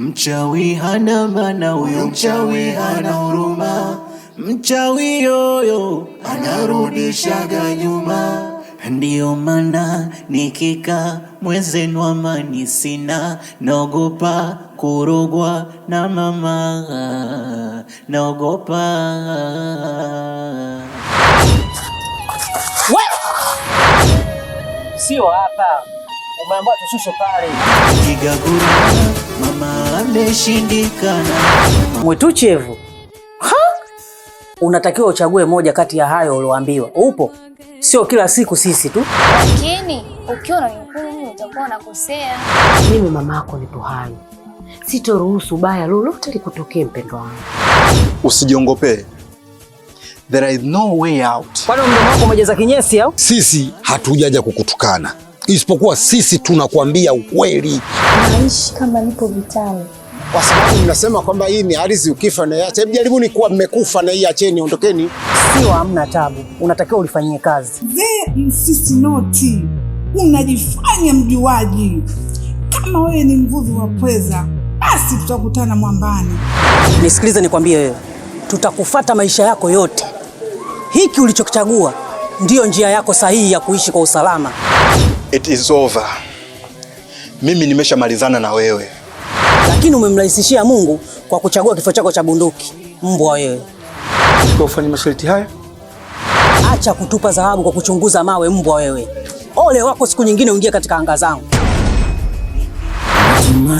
Mchawi hana maana, huyo mchawi hana huruma. Mchawi yoyo anarudishaga nyuma. Ndiyo maana nikika mwenzenu amani sina. Naogopa kurogwa na mama, naogopa. Sio hapa. Umeambiwa tushushe pale. Kigagura mama ameshindikana. Mwetuchevu. Unatakiwa uchague moja kati ya hayo ulioambiwa. Upo? Sio kila siku sisi tu. Lakini ukiwa na jukumu utakuwa unakosea. Mimi mama yako nipo hai. Sitoruhusu baya lolote likutokee mpendwa wangu. Usijiongopee. There is no way out. Kwani mdomo wako umejeza kinyesi au? Sisi hatujaja kukutukana. Isipokuwa sisi tunakuambia ukweli. Naishi kama nipo vitani. Kwa sababu mnasema kwamba hii ni ardhi, ukifa na iache. Hebu jaribuni kuwa mmekufa na hii acheni, ondokeni. Sio, hamna tabu. Unatakiwa ulifanyie kazi. Msisi noti. Unajifanya mjuaji. Kama wewe ni mvuvi wa pweza, basi tutakutana mwambani. Nisikilize nikwambie wewe. Tutakufuata maisha yako yote. Hiki ulichokichagua ndiyo njia yako sahihi ya kuishi kwa usalama. It is over. Mimi nimeshamalizana na wewe. Lakini umemrahisishia Mungu kwa kuchagua kifo chako cha bunduki. Mbwa wewe. Kwa ufanye masharti haya? Acha kutupa dhahabu kwa kuchunguza mawe, mbwa wewe. Ole wako siku nyingine uingie katika anga zangu.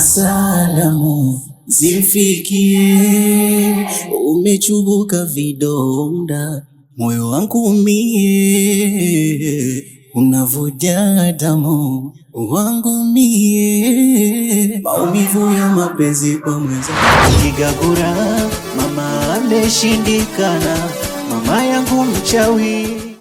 Masalamu zimfikie, umechubuka vidonda, moyo wangu umie, unavuja damu wangu mie, maumivu ya mapenzi kwa mwenza. Kigagura mama ameshindikana, mama yangu mchawi.